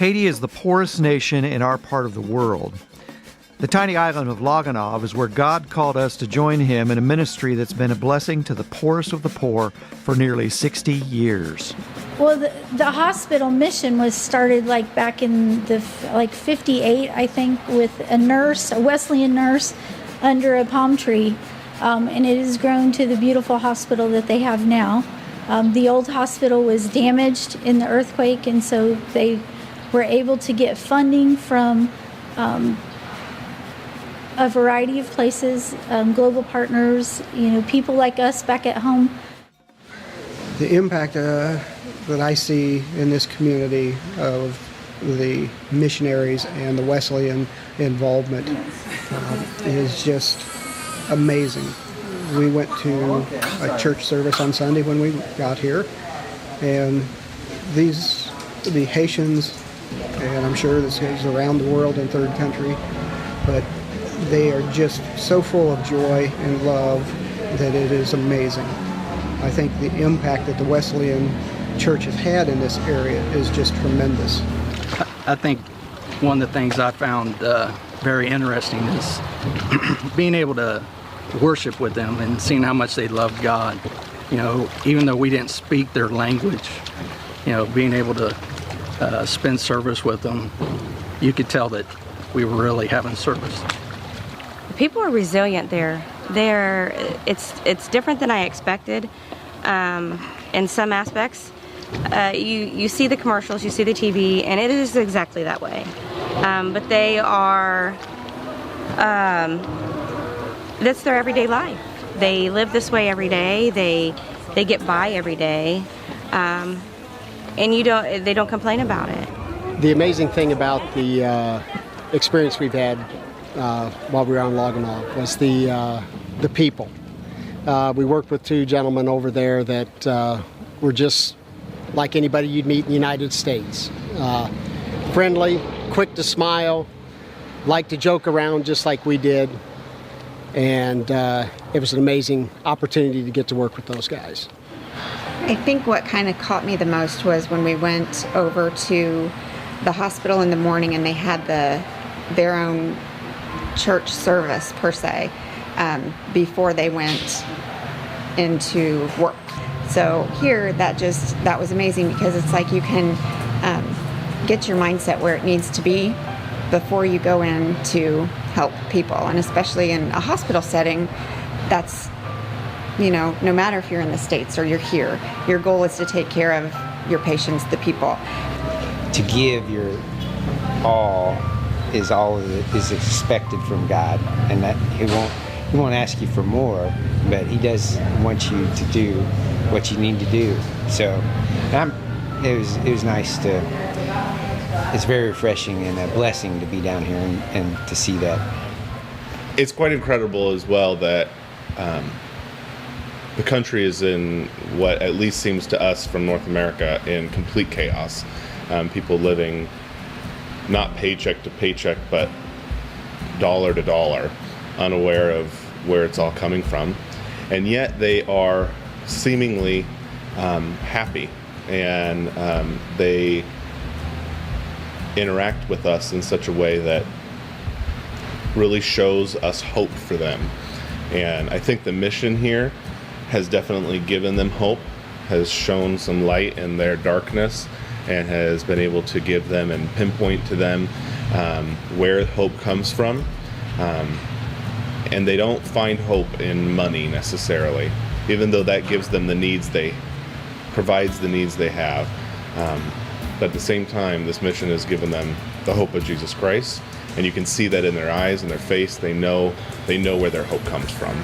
Haiti is the poorest nation in our part of the world. The tiny island of LaGonave is where God called us to join him in a ministry that's been a blessing to the poorest of the poor for nearly 60 years. Well, the hospital mission was started back in the 58, I think, with a nurse, a Wesleyan nurse, under a palm tree. And it has grown to the beautiful hospital that they have now. The old hospital was damaged in the earthquake, and so they were able to get funding from a variety of places, global partners, people like us back at home. The impact that I see in this community of the missionaries and the Wesleyan involvement is just amazing. We went to a church service on Sunday when we got here, and the Haitians, and I'm sure this is around the world in third country, but they are just so full of joy and love that it is amazing. I think the impact that the Wesleyan Church has had in this area is just tremendous. I think one of the things I found very interesting is being able to worship with them and seeing how much they love God. Even though we didn't speak their language, being able to spend service with them, you could tell that we were really having service. People are resilient there. It's different than I expected in some aspects. You see the commercials, you see the TV, and it is exactly that way. But they are, that's their everyday life. They live this way every day. They get by every day, and they don't complain about it. The amazing thing about the experience we've had while we were on LaGonave was the people. We worked with two gentlemen over there that were just like anybody you'd meet in the United States. Friendly, quick to smile, like to joke around just like we did. And it was an amazing opportunity to get to work with those guys. I think what kind of caught me the most was when we went over to the hospital in the morning and they had their own church service per se before they went into work. So here that was amazing because it's like you can get your mindset where it needs to be before you go in to help people, and especially in a hospital setting, that's no matter if you're in the States or you're here, your goal is to take care of your patients, the people. To give your all is expected from God, and that He won't ask you for more, but He does want you to do what you need to do. So it was nice it's very refreshing and a blessing to be down here and to see that. It's quite incredible as well that the country is in what at least seems to us from North America in complete chaos. People living not paycheck to paycheck, but dollar to dollar, unaware of where it's all coming from. And yet they are seemingly happy, and they interact with us in such a way that really shows us hope for them. And I think the mission here has definitely given them hope, has shown some light in their darkness, and has been able to give them and pinpoint to them where hope comes from. And they don't find hope in money necessarily, even though that gives them the needs provides the needs they have. But at the same time, this mission has given them the hope of Jesus Christ, and you can see that in their eyes and their face. They know where their hope comes from.